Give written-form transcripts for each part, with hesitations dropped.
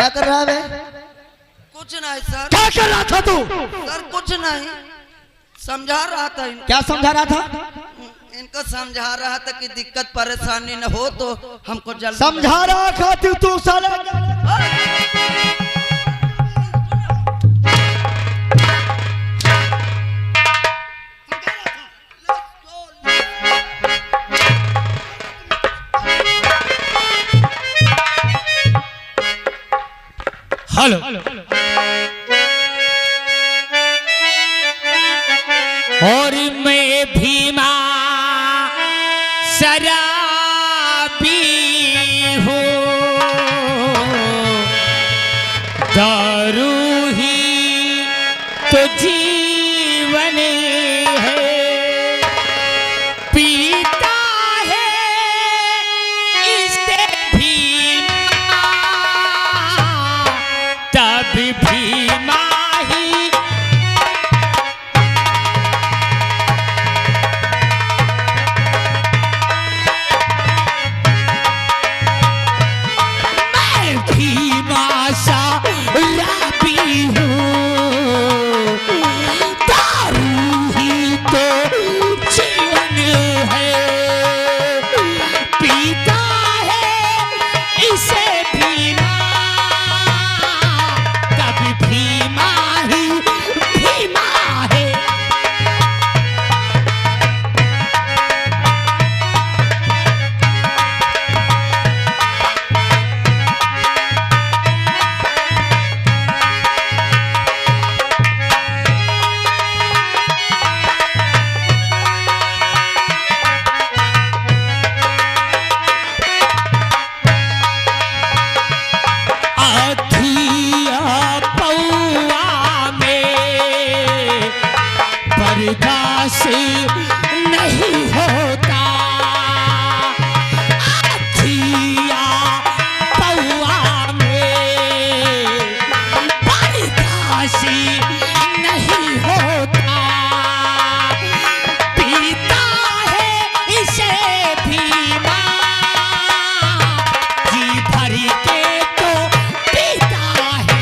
कर रहा है बे? कुछ नहीं सर। क्या कर रहा था तू? सर कुछ नहीं, समझा रहा था इनको। क्या समझा रहा था? इनको समझा रहा था कि दिक्कत परेशानी न हो तो हमको जल्दी समझा रहा था तू साले। हेलो और मैं भीमा शराबी हूँ, दारू ही तो जीवन है, पीता है इससे भीमा, तब भीमा ही भीमा शराबी हूँ, दारू ही तो जीवन है, पीता है इसे भीमा, तब भीमा ही भीमा है। आधिया पौआ में बर्दाश्त नहीं होता, आधिया पौआ में बर्दाश्त नहीं होता, पीता है इसे भीमा, जी भर के तो पीता है।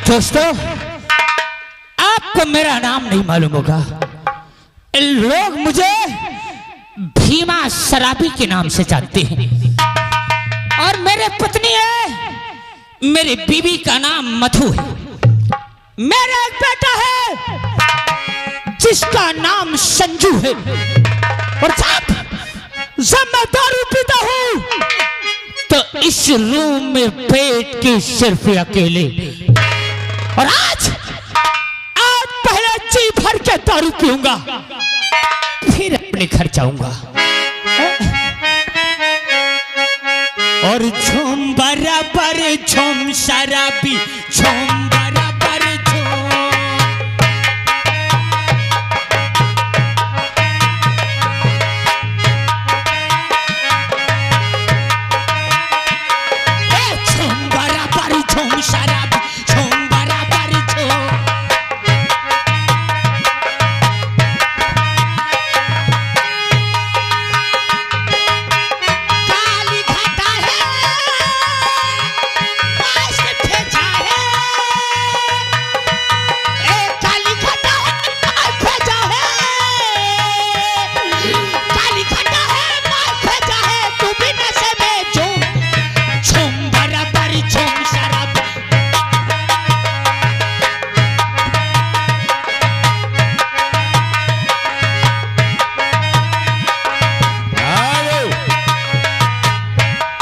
दोस्तों, आपको मेरा नाम नहीं मालूम होगा, लोग मुझे भीमा शराबी के नाम से जानते हैं, और मेरे पत्नी है, मेरी बीवी का नाम मधु है, मेरा एक बेटा है जिसका नाम संजू है, और जब मैं दारू पीता हूं तो इस रूम में बैठ के सिर्फ अकेले, और आज पहले जी भर के दारू पीऊंगा, फिर अपने घर जाऊंगा, और झूम बराबर झूम शराबी, झूम बराबर झूम, झूम बराबर झूम शराबी, झूम बराबर झूम, काली घाटा है, पास भेजा है, काली घाटा है, मार भेजा है, काली घाटा है, मार भेजा है, तू भी नशे में झूम, झूम बराबर झूम शराबी।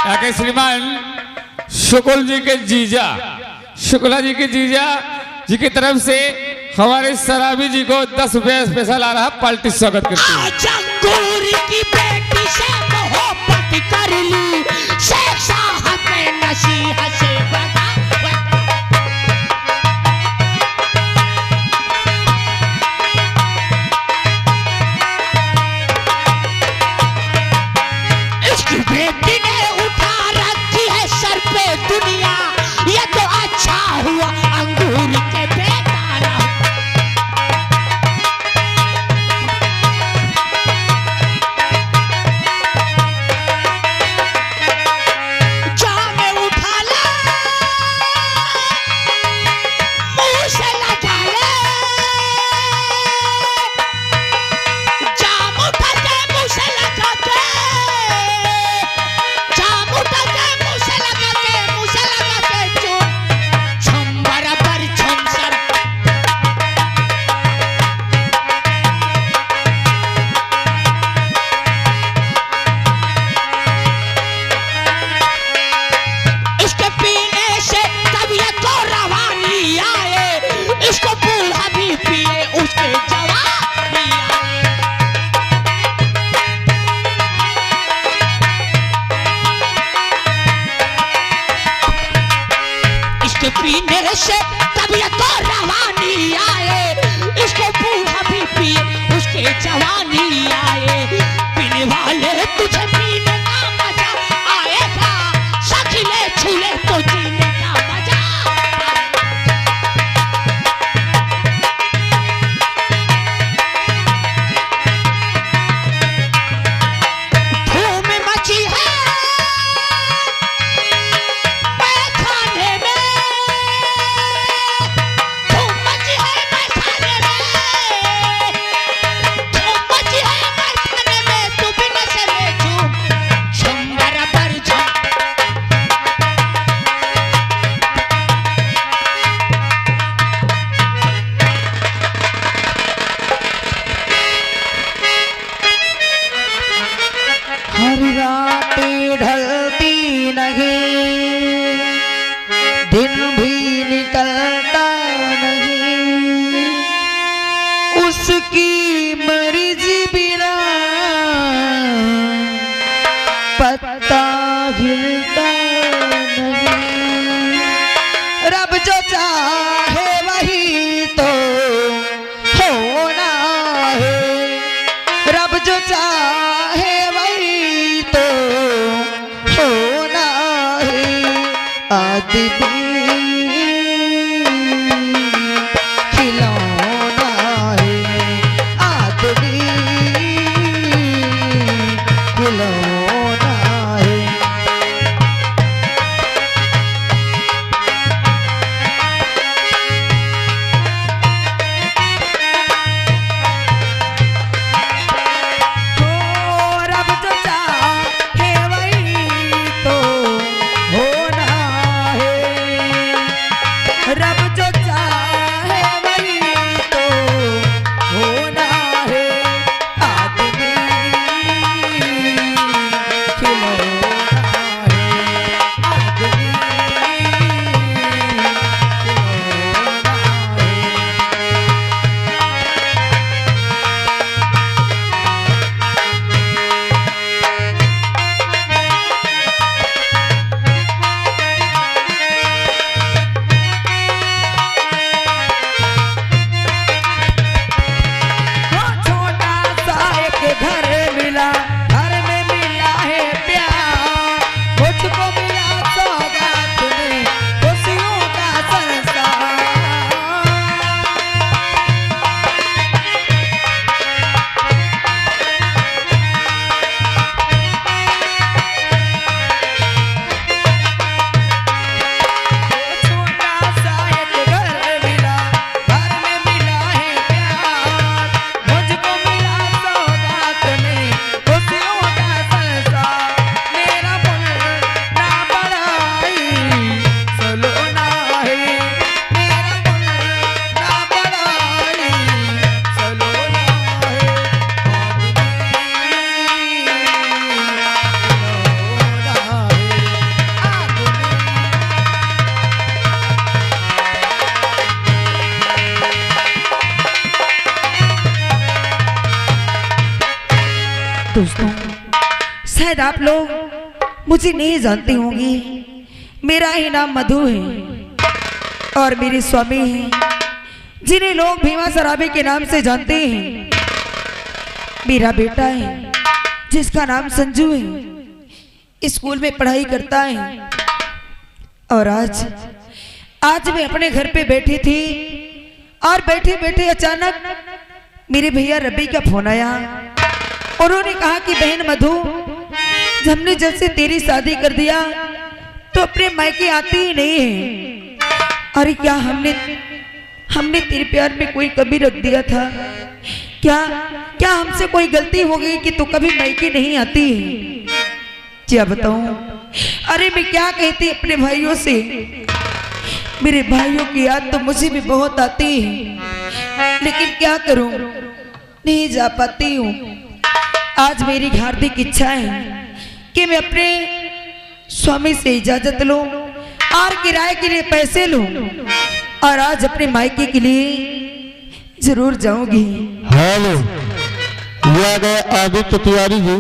आगे श्रीमान शुक्ल जी के जीजा, शुक्ला जी के जीजा जी की तरफ से हमारे शराबी जी को 10 रुपया स्पेशल आ रहा, पार्टी स्वागत करती है। जंगूर की बेटी से मोहब्बत कर ली, शेख साहब ने नसीहत से बता, इसकी बेटी ने उठा रखी है सर पे दुनिया, के पीने से तबीयत तो रवानी आए, इसको बूढ़ा भी पिए उसके जवानी आए। पीने वाले तुझे पीने का मजा आएगा, सखीले छूले तो जीने का मजा। धूम मची है मैखाने में, धूम मची है मैखाने में, धूम मची है मैखाने में, तू भी नशे में झूम झूम बराबर झूम। हर रात ढलती नहीं, दिन भी निकलता नहीं, उसकी मर्जी बिना पत्ता हिलता नहीं। रब जो चाहे वही तो होना है, रब जो चाहे वही तो होना है। आदमी खिलौना है, आदमी खिलौना है। रब जो चाहे वही तो होना है, रब जो चाहे वही तो होना है। आदमी खिलौना है, आदमी खिलौना है। छोटा सा एक घर मिला, घर में मिला है प्यार, मुझको मिला सौगात में खुशियों का संसार। छोटा सा एक घर मिला, घर में मिला है प्यार, मुझको मिला सौगात में खुशियों का संसार। मेरा मुन्ना बड़ाई सलोना है, मेरा मुन्ना बड़ाई सलोना है। दोस्तों, शायद आप लोग मुझे नहीं जानते होंगे, मेरा ही नाम मधु है और मेरे स्वामी हैं जिन्हें लोग भीमा सराबी के नाम से जानते हैं। मेरा बेटा है जिसका नाम संजू है, स्कूल में पढ़ाई करता है। और आज मैं अपने घर पे बैठी थी और बैठे बैठे अचानक मेरे भैया रवि का फोन आया। उन्होंने कहा कि बहन मधु, हमने जब से तेरी शादी कर दिया तो अपने मायके आती ही नहीं है। अरे क्या हमने तेरे प्यार में कोई कमी रख दिया था क्या हमसे कोई गलती हो गई कि तू कभी मायके नहीं आती है? क्या बताऊं, अरे मैं क्या कहती अपने भाइयों से। मेरे भाइयों की याद तो मुझे भी बहुत आती है, लेकिन क्या करूं, नहीं जा पाती हूं। आज मेरी हार्दिक इच्छा है कि मैं अपने स्वामी से इजाजत लूं और किराए के लिए पैसे लूं और आज अपने मायके के लिए जरूर जाऊंगी। हेलो, ये आ गए आदित्य तिवारी जी,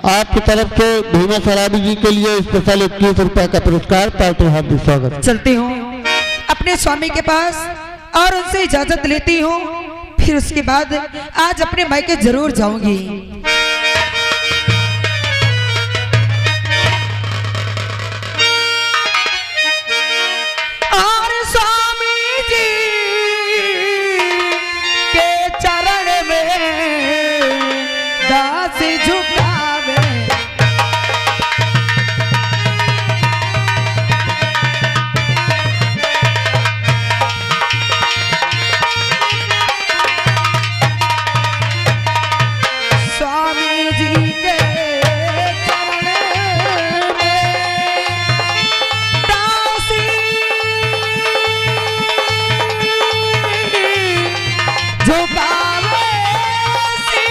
आपकी तरफ से भीमा सराबी जी के लिए स्पेशल 21 रुपए का पुरस्कार। पार्टी हार्दिक स्वागत। चलते हो। अपने स्वामी के पास और उनसे इजाजत लेती हूँ, फिर उसके बाद आज अपने मायके जरूर जाऊंगी। और स्वामी जी के चरण में दास झुकावे, स्वामी जी के चरण में दासी झुकावे सी।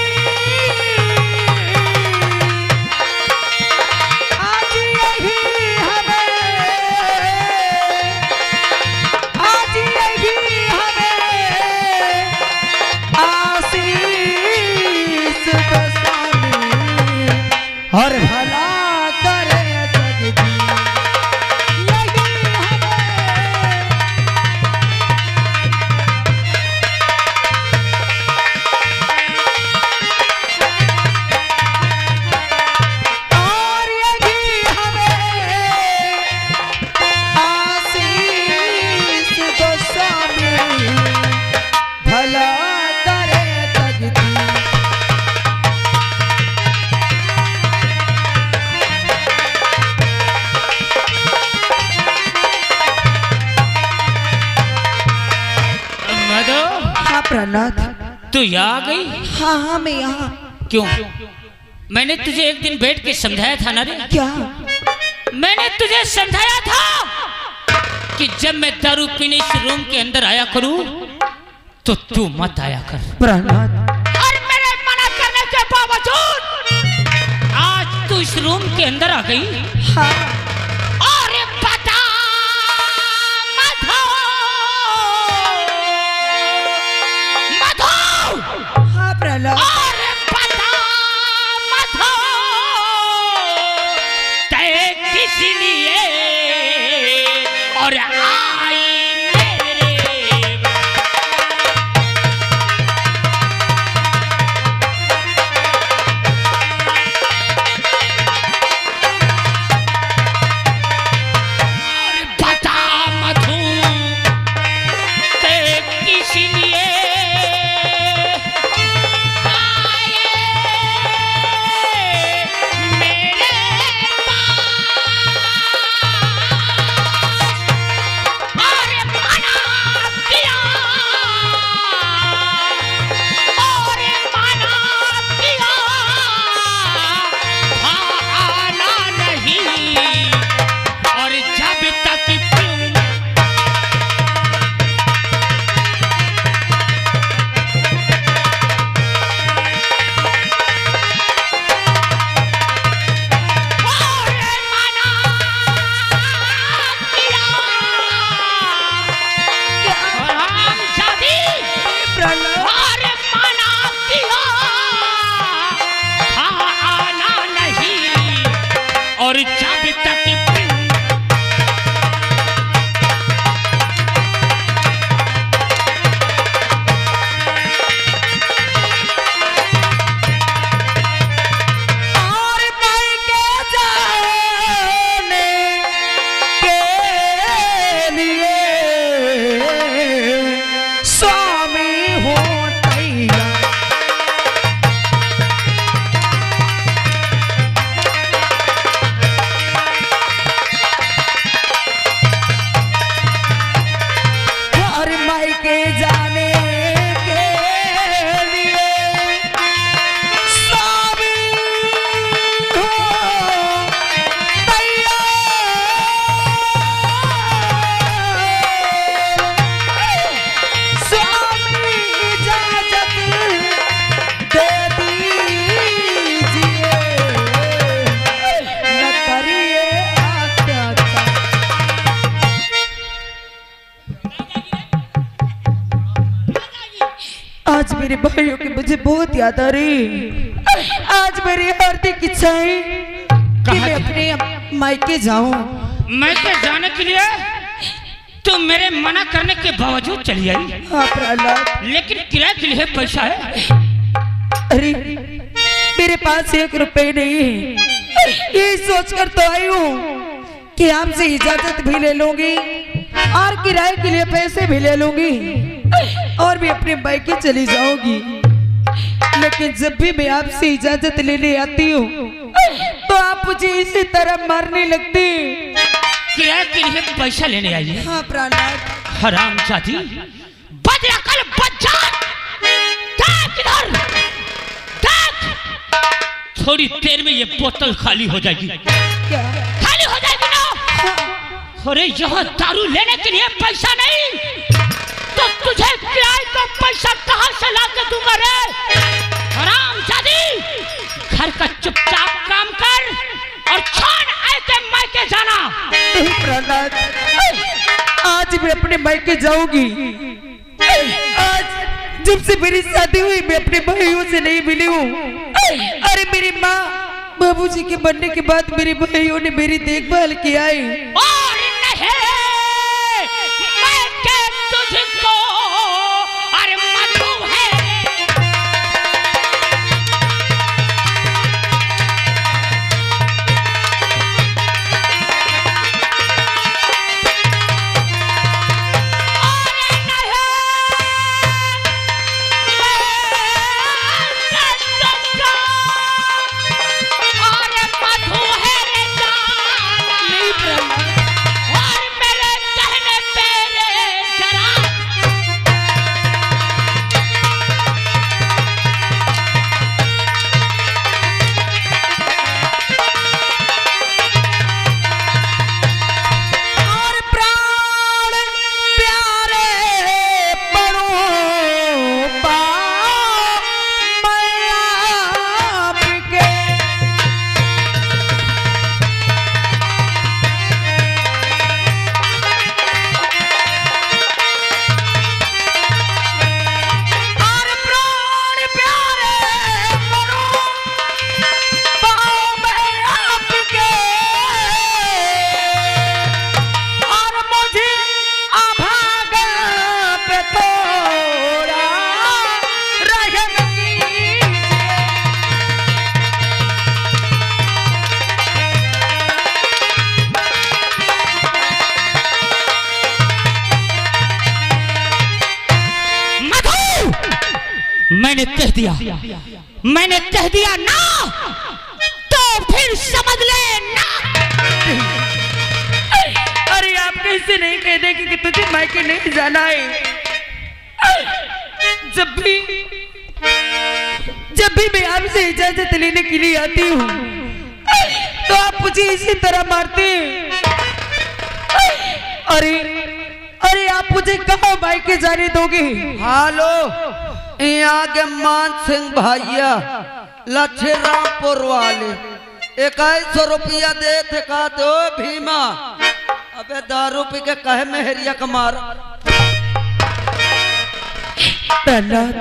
आज यही हमें, आज यही हमें आशीष दो स्वामी, और भला करे जगदीश। यही हमें और यही हमें आशीष दो स्वामी, भला करे जगदीश। मधु, हाँ प्रहलाद। तू यहाँ आ गई? हाँ हाँ मैं यहाँ। क्यों? मैंने तुझे एक दिन बैठ के समझाया था ना रे। क्या? मैंने तुझे समझाया था कि जब मैं दारू पीने इस रूम के अंदर आया करूं तो तू मत आया कर। प्रहलाद, और मेरे मना करने के बावजूद आज तू इस रूम के अंदर आ गई। हाँ और बता मधु, मधु, हाँ प्रहलाद। और बता मधु, तय किस लिए और आई मेरे आज मेरे भाइयों की मुझे बहुत याद आ रही। आज मेरी हार्दिक इच्छा है कि मैं अपने मायके जाऊं। मायके जाने के लिए तुम मेरे मना करने के बावजूद चली आई। हाँ प्रहलाद, लेकिन किराए के लिए पैसा है? अरे मेरे पास 1 रुपए नहीं है। ये सोचकर तो आई हूँ कि आपसे इजाजत भी ले लूंगी और किराए के लिए पैसे भी ले लूंगी और भी अपने मायके चली जाऊंगी। लेकिन जब भी मैं आपसे इजाजत लेने आती हूँ तो आप मुझे इसी तरह मारने लगते। किराए के लिए पैसा लेने आई है? हाँ प्रहलाद। हराम जाती, बदला कल बच्चा। देख इधर, देख, थोड़ी देर में ये बोतल खाली हो जाएगी। क्या? खाली हो जाएगी ना? अरे यहाँ दारू लेने के लिए पैसा नहीं तो तुझे किराए का पैसा कहाँ से ला के दूंगा रे? हराम जादी, घर का चुपचाप काम कर और छोड़ ऐसे मायके जाना। नहीं प्रहलाद, आज मैं अपने मायके जाऊंगी। आज जब से मेरी शादी हुई मैं अपने भाइयों से नहीं मिली हूँ। अरे मेरी माँ बाबूजी के मरने के बाद मेरे भाइयों ने मेरी देखभाल किया है। और नहीं, मैं के तुझको अरे मधु है। मैंने कह दिया ना तो फिर समझ ले ना। अरे आप कैसे नहीं कह देंगे कि तुझे मायके नहीं जाना है? जब भी मैं आपसे इजाजत लेने के लिए आती हूँ तो आप मुझे इसी तरह मारते हैं। अरे आप मुझे कहाँ मायके जाने दोगे? हालो, यहाँ के मान सिंह भैया लच्छेरामपुर वाले 2100 रुपया दे थे। कहते हो भीमा, अबे दारू पी के कहे मेहरिया का मार। प्रहलाद,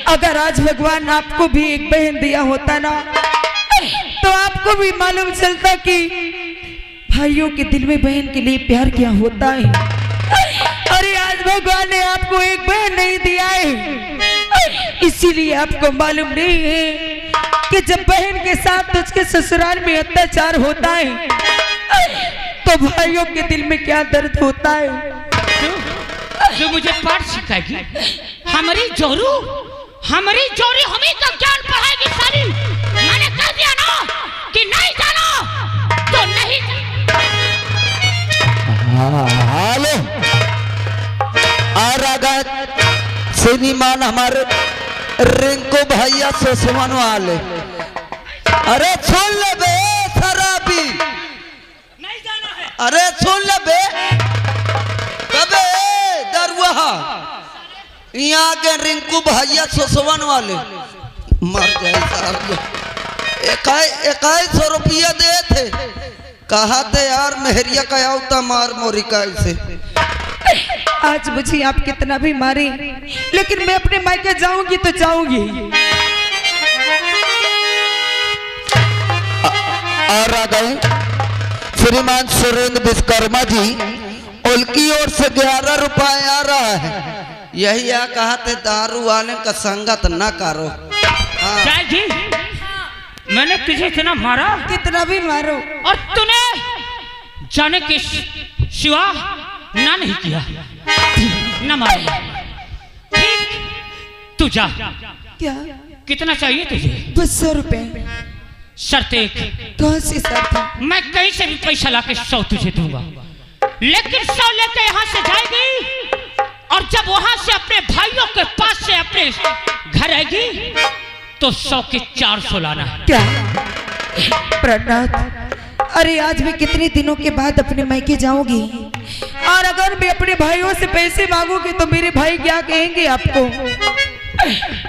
अगर आज भगवान आपको भी एक बहन दिया होता ना तो आपको भी मालूम चलता कि भाइयों के दिल में बहन के लिए प्यार क्या होता है। अरे आज भगवान ने आपको एक बहन नहीं दिया है, इसीलिए आपको मालूम नहीं है कि जब बहन के साथ उसके ससुराल में अत्याचार होता है तो भाइयों के दिल में क्या दर्द होता है। जो मुझे पाठ सिखाएगी, हमारी जोरू हमें का ज्ञान पढ़ाएगी सारी। मैंने कह दिया ना कि नहीं जाना तो नहीं। हेलो, और अगर श्रीमान हमारे रिंकू भैया से सुमन वाले, अरे सुन ले बे शराबी, नहीं जाना है। अरे सुन ले बे कबे दरुआ, यहाँ के रिंकू भैया सुसवन वाले मर जाए साहब। 2100 रुपया दे थे। कहा थे यार मेहरिया का आवता मार मोरी का ऐसे। आज मुझे आप कितना भी मारे लेकिन मैं अपने मायके जाऊंगी तो जाऊंगी। और आ गए श्रीमान सुरेंद्र विश्वकर्मा जी, उनकी ओर से 11 रुपए आ रहा है। यही आ कहा थे दारू वाले का संगत न करो। हाँ। चाय जी, मैंने तुझे इतना मारा कितना भी मारो और तूने जाने के सिवा ना नहीं किया, ना मारा। ठीक, तू जा। क्या? कितना चाहिए तुझे? 200 रुपए। शर्त एक, कौन सी शर्त? मैं कहीं से भी पैसा लाके 100 तुझे दूंगा, लेकिन 100 लेके यहाँ से जाएगी और जब वहां से अपने भाइयों के पास से अपने घर आएगी तो 100 के 400 लाना है। क्या? प्रणाथ, अरे आज मैं कितने दिनों के बाद अपने मायके जाऊंगी और अगर मैं अपने भाइयों से पैसे मांगूंगी तो मेरे भाई क्या कहेंगे आपको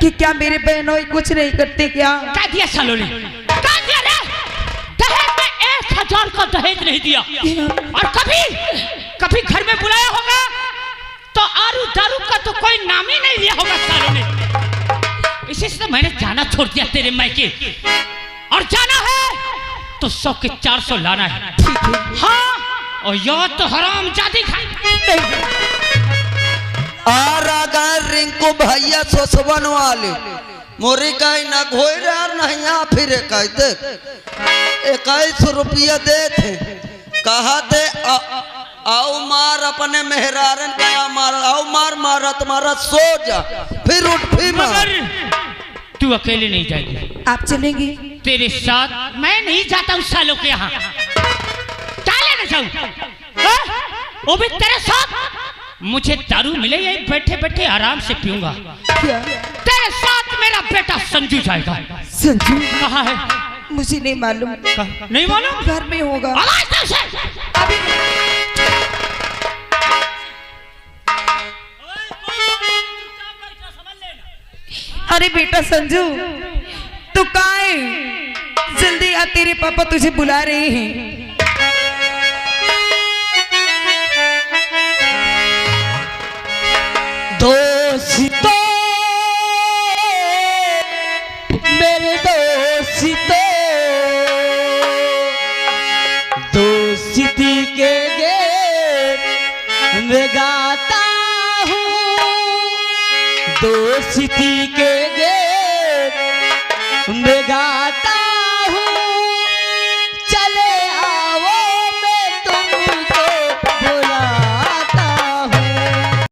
कि क्या मेरे बहनों कुछ नहीं करते? क्या दिया सालों ने? क्या दिया रे? दहेज में 1000 का दहेज नहीं दिया और कभी घर में बुलाया होगा तो आरू दारू का तो कोई नाम ही नहीं लिया होगा सालों ने। इसी से मैंने जाना छोड़ दिया तेरे मायके, और जाना है तो 100 के 400 लाना है। हाँ, और यह तो हराम जाती खाई। आ रहा रिंकू भैया सोसवन वाले मोरी का ना घोर नहीं आ फिर कह दे 21 रुपया दे थे। कहा थे आओ मार अपने मेहरारन का मार, आओ मार मारा तुम्हारा सो जा फिर उठ फिर मार। तू अकेले नहीं जाएगी, आप चलेंगे? तेरे साथ मैं नहीं जाता उस सालों के यहाँ। चाले न जाऊं, वो भी तेरे साथ। मुझे दारू मिले यही बैठे बैठे आराम से पीऊंगा। क्या? तेरे साथ मेरा बेटा संजू जाएगा। संजू? कहाँ है? मुझे नहीं मालूम। नहीं मालूम? घर में होगा। आवाज दे उसे। अभी अरे बेटा संजू, तू कहाँ है? जल्दी आ, तेरे पापा तुझे बुला रहे हैं। दोस्तों, मेरे दोस्तों, दोस्ती के गीत मैं गाता हूँ, दोस्ती के गीत मैं गाता